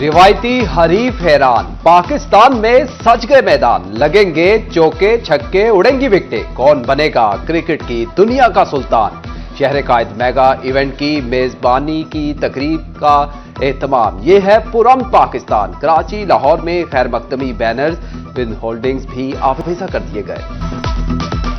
रिवायती हरीफ हैरान, पाकिस्तान में सज गए मैदान, लगेंगे चौके छक्के उड़ेंगी विकेटें, कौन बनेगा क्रिकेट की दुनिया का सुल्तान। शहर कायद मेगा इवेंट की मेजबानी की तकरीब का एहतमाम, यह है पुरअमन पाकिस्तान। कराची लाहौर में खैर मकदमी बैनर्स विद होल्डिंग्स भी आवेजा कर दिए गए।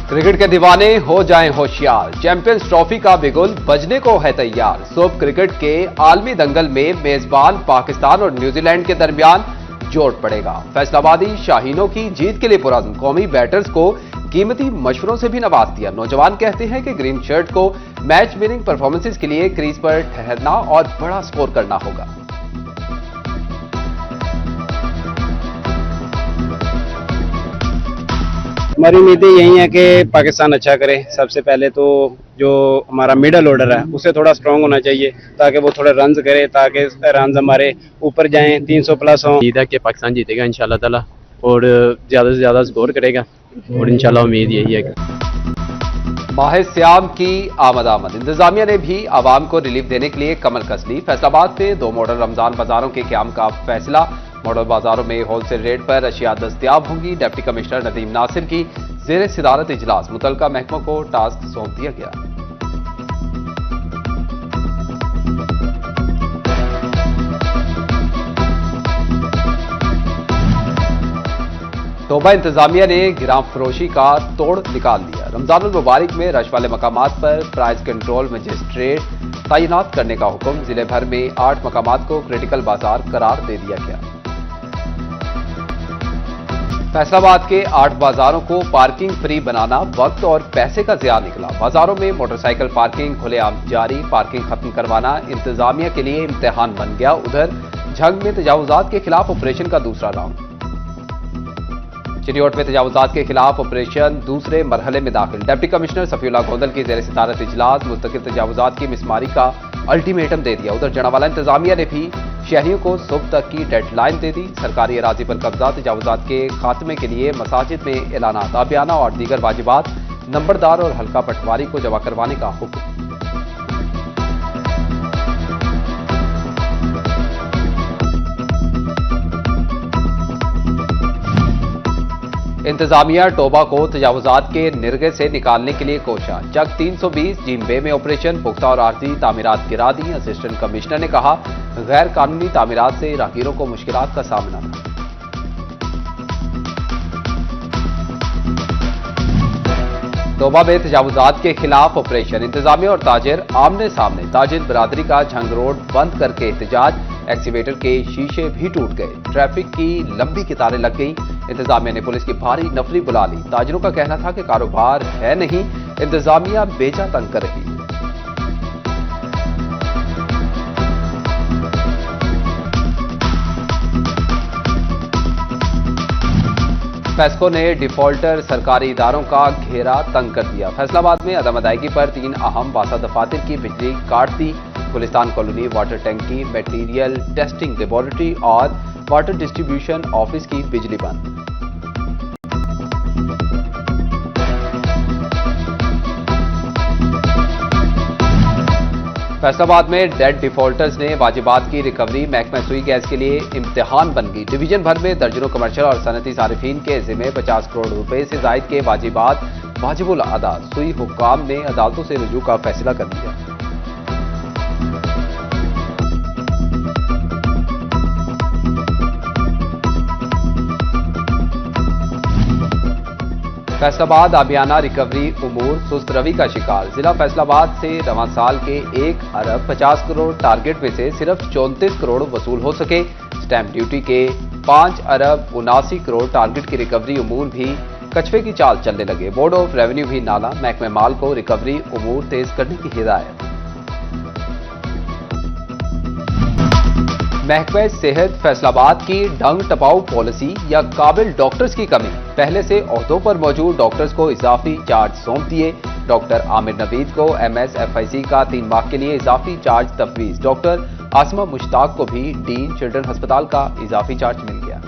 क्रिकेट के दीवाने हो जाएं होशियार, चैंपियंस ट्रॉफी का बिगुल बजने को है तैयार। सुबह क्रिकेट के आलमी दंगल में मेजबान पाकिस्तान और न्यूजीलैंड के दरमियान जोड़ पड़ेगा। फैसलाबादी शाहीनों की जीत के लिए पुरअज़्म कौमी बैटर्स को कीमती मशवरों से भी नवाज दिया। नौजवान कहते हैं कि ग्रीन शर्ट को मैच विनिंग परफॉर्मेंसेज के लिए क्रीज पर ठहरना और बड़ा स्कोर करना होगा। हमारी उम्मीदें यही है कि पाकिस्तान अच्छा करे। सबसे पहले तो जो हमारा मिडल ऑर्डर है उसे थोड़ा स्ट्रांग होना चाहिए ताकि वो थोड़े रन्स करे, ताकि रन्स हमारे ऊपर जाएं, 300 प्लस हों। उम्मीद है कि पाकिस्तान जीतेगा इंशाल्लाह ताला और ज़्यादा से ज़्यादा स्कोर करेगा और इंशाल्लाह उम्मीद यही है। माह सियाम की आमद इंतजामिया ने भी आवाम को रिलीफ देने के लिए कमर कस ली। फैसलाबाद में 2 मॉडल रमजान बाजारों के क्याम का फैसला। मॉडल बाजारों में होलसेल रेट पर अशिया दस्तयाब होंगी। डिप्टी कमिश्नर नदीम नासिर की ज़ेर सिदारत इजलास, मुतल्लिका महकमों को टास्क सौंप दिया गया। तोबा इंतजामिया ने गिराम फरोशी का तोड़ निकाल दिया। रमजानुल मुबारक में रश वाले मकामात पर प्राइस कंट्रोल मजिस्ट्रेट तैनात करने का हुक्म। जिले भर में 8 मकामात को क्रिटिकल बाजार करार दे दिया गया। फैसलाबाद के 8 बाजारों को पार्किंग फ्री बनाना वक्त और पैसे का ज़िया निकला। बाजारों में मोटरसाइकिल पार्किंग खुलेआम जारी, पार्किंग खत्म करवाना इंतजामिया के लिए इम्तिहान बन गया। उधर झंग में तजावुजात के खिलाफ ऑपरेशन का दूसरा राउंड। चिनियोट में तजावुजात के खिलाफ ऑपरेशन दूसरे मरहले में दाखिल। डिप्टी कमिश्नर सफीउल्लाह गोंदल की ज़ेर सिदारत इजलास, मुस्तकिल तजावुजात की मिसमारी का अल्टीमेटम दे दिया। उधर जनावाला इंतजामिया ने भी शहरियों को सुबह तक की डेडलाइन दे दी। सरकारी अराजी पर कब्जा, तजावुजात के खात्मे के लिए मसाजिद में ऐलानात, आबियाना और दीगर वाजिबात, नंबरदार और हल्का पटवारी को जमा करवाने का हुक्म। इंतजामिया टोबा को तजावुजात के निर्गे से निकालने के लिए कोशा। चक 320 जिम्बे में ऑपरेशन, पुख्ता और आर्जी तामीरात गिरा दी। असिस्टेंट कमिश्नर ने कहा, गैर कानूनी तामीरात से राहगीरों को मुश्किलात का सामना था। टोबा में तजावुजात के खिलाफ ऑपरेशन, इंतजामिया और ताजिर आमने सामने। ताजिर बरादरी का झंग रोड बंद करके एहतजाज, एक्सीवेटर के शीशे भी टूट गए। ट्रैफिक की लंबी कतारें लग गई। इंतजामिया ने पुलिस की भारी नफरी बुला ली। ताजिरों का कहना था कि कारोबार है नहीं, इंतजामिया बेचा तंग कर रही है। फेस्को ने डिफॉल्टर सरकारी इदारों का घेरा तंग कर दिया। फैसलाबाद में अदम अदायगी पर 3 अहम वासा दफातर की बिजली काट दी। गुलिस्तान कॉलोनी वाटर टैंकी, मटेरियल टेस्टिंग लेबोरेटरी और वाटर डिस्ट्रीब्यूशन ऑफिस की बिजली बंद। फैसलाबाद में डेट डिफॉल्टर्स ने वाजिबात की रिकवरी, महकमा सुई गैस के लिए इम्तिहान बन गई। डिवीजन भर में दर्जनों कमर्शियल और सनती सारिफीन के जिम्मे 50 करोड़ रुपए से जायद के वाजिबात वाजिबुल अदा। सुई हुक्काम ने अदालतों से रुजू का फैसला कर दिया। फैसलाबाद आबियाना रिकवरी उमूर सुस्त रवि का शिकार। जिला फैसलाबाद से रवां साल के 1 अरब 50 करोड़ टारगेट में से सिर्फ 34 करोड़ वसूल हो सके। स्टैंप ड्यूटी के 5 अरब 79 करोड़ टारगेट की रिकवरी उमूर भी कछुए की चाल चलने लगे। बोर्ड ऑफ रेवेन्यू भी नाला, महकमे माल को रिकवरी उमूर तेज करने की हिदायत। महकमे सेहत फैसलाबाद की ढंग टपाऊ पॉलिसी या काबिल डॉक्टर्स की कमी। पहले से ओहदों पर मौजूद डॉक्टर्स को इजाफी चार्ज सौंप दिए। डॉक्टर आमिर नवीद को MSFIC का 3 माह के लिए इजाफी चार्ज तफवीज। डॉक्टर आसमा मुश्ताक को भी डीन चिल्ड्रन अस्पताल का इजाफी चार्ज मिल गया।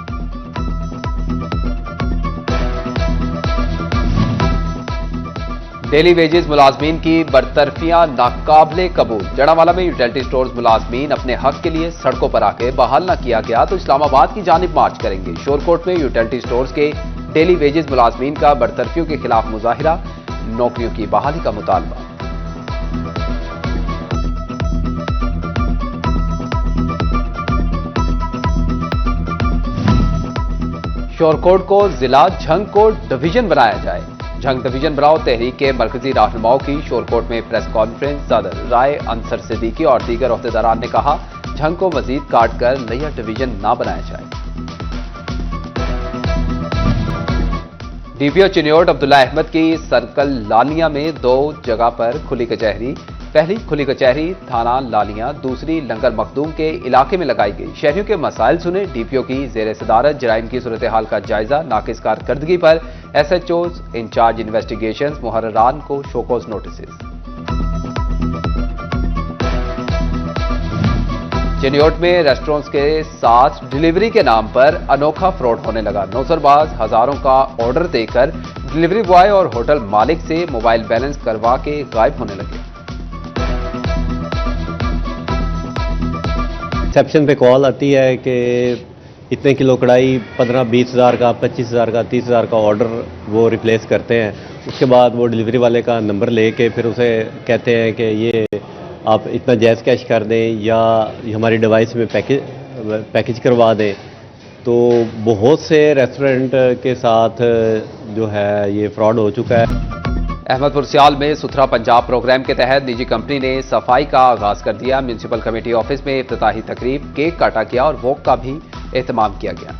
डेली वेजेस मुलाजमीन की बरतरफियां नाकाबिले कबूल। जड़ावाला में यूटिलिटी स्टोर्स मुलाजमीन अपने हक के लिए सड़कों पर आके बहाल न किया गया तो इस्लामाबाद की जानिब मार्च करेंगे। शोरकोट में यूटिलिटी स्टोर्स के डेली वेजेस मुलाजमीन का बरतरफियों के खिलाफ मुजाहिरा, नौकरियों की बहाली का मुतालबा। शोरकोट को जिला झंग को डिवीजन बनाया जाए। झंग डिवीजन बनाओ तहरीक के मरकजी रहनुमाओं की शोरकोट में प्रेस कॉन्फ्रेंस। सदर राय अंसर सिद्दीकी और दीगर ओहदेदारान ने कहा, झंग को मजीद काट कर नया डिवीजन ना बनाया जाए। डीपीओ चिन्योट अब्दुल्ला अहमद की सर्कल लालिया में 2 जगह पर खुली कचहरी। पहली खुली कचहरी थाना लालिया, दूसरी लंगर मखदूम के इलाके में लगाई गई। शहरियों के मसाइल सुने। डीपीओ की जेर सदारत जराइम की सूरत हाल का जायजा। नाकिस कारकर्दगी पर एसएचओज इंचार्ज इन्वेस्टिगेशंस मुहर्ररान को शोकॉज नोटिस। चिन्योट में रेस्टोरेंट्स के साथ डिलीवरी के नाम पर अनोखा फ्रॉड होने लगा। नौसरबाज हजारों का ऑर्डर देकर डिलीवरी बॉय और होटल मालिक से मोबाइल बैलेंस करवा के गायब होने लगे। रिसेप्शन पे कॉल आती है कि इतने किलो कढ़ाई 15-20 हज़ार का, 25 हज़ार का, 30 हज़ार का ऑर्डर वो रिप्लेस करते हैं। उसके बाद वो डिलीवरी वाले का नंबर लेके फिर उसे कहते हैं कि ये आप इतना जैज़ कैश कर दें या हमारी डिवाइस में पैकेज करवा दें। तो बहुत से रेस्टोरेंट के साथ जो है ये फ्रॉड हो चुका है। अहमदपुर सियाल में सुथरा पंजाब प्रोग्राम के तहत निजी कंपनी ने सफाई का आगाज कर दिया। म्यूनिसिपल कमेटी ऑफिस में इफ्तिताही तकरीब, केक काटा गया और वॉक का भी एहतमाम किया गया।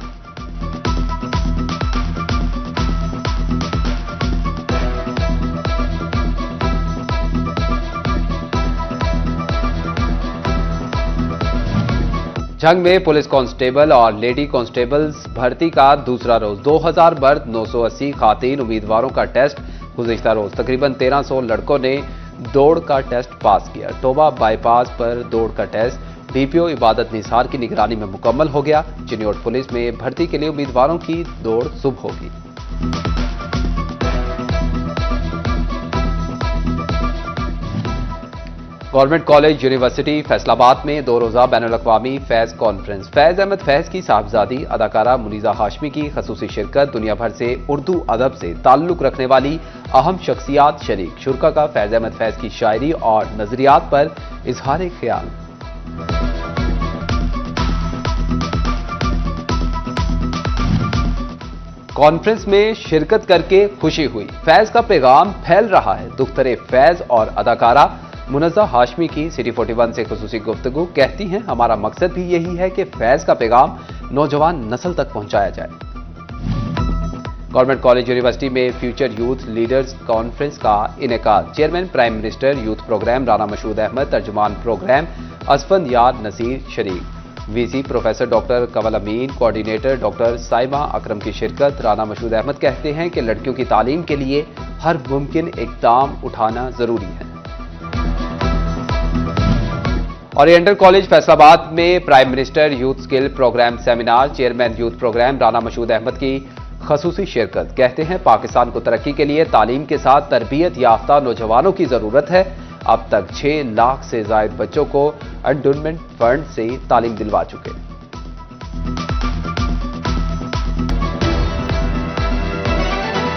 झंग में पुलिस कांस्टेबल और लेडी कांस्टेबल्स भर्ती का दूसरा रोज। 2000 मर्द, 980 खातीन उम्मीदवारों का टेस्ट गुज़िश्ता रोज। तकरीबन 1300 लड़कों ने दौड़ का टेस्ट पास किया। टोबा बाईपास पर दौड़ का टेस्ट डीपीओ इबादत निसार की निगरानी में मुकम्मल हो गया। चिन्योट पुलिस में भर्ती के लिए उम्मीदवारों की दौड़ सुबह होगी। गवर्नमेंट कॉलेज यूनिवर्सिटी फैसलाबाद में 2 रोजा बैनुल-अक़वामी फैज़ कॉन्फ्रेंस। फैज़ अहमद फैज़ की साहबजादी अदाकारा मुनीज़ा हाशमी की खसूसी शिरकत। दुनिया भर से उर्दू अदब से ताल्लुक रखने वाली अहम शख्सियात शरीक। शुरका का फैज़ अहमद फैज़ की शायरी और नजरियात पर इजहार ख्याल। कॉन्फ्रेंस में शिरकत करके खुशी हुई। फैज़ का पैगाम फैल रहा है। दुख्तरे फैज़ और अदाकारा मुनज़्ज़ा हाशमी की सिटी 41 से खुसूसी गुफ्तगू। कहती हैं, हमारा मकसद भी यही है कि फैज़ का पैगाम नौजवान नस्ल तक पहुंचाया जाए। गवर्नमेंट कॉलेज यूनिवर्सिटी में फ्यूचर यूथ लीडर्स कॉन्फ्रेंस का इनेकाद। Chairman prime minister youth program Rana Mashhood Ahmad, तर्जुमान प्रोग्राम असफंदियार नसीर शरीक। VC professor doctor Kawal Amin, coordinator doctor Saima Akram की शिरकत। राना मशहूद अहमद कहते हैं कि लड़कियों की तालीम के लिए हर मुमकिन इक़दाम उठाना जरूरी है। ओरिएंटल कॉलेज फैसलाबाद में prime minister youth skill program seminar. Chairman youth program Rana Mashhood Ahmad की खसूसी शिरकत। कहते हैं, पाकिस्तान को तरक्की के लिए तालीम के साथ तरबियत याफ्ता नौजवानों की जरूरत है। अब तक 6 लाख से ज्यादा बच्चों को एंडोमेंट फंड से तालीम दिलवा चुके।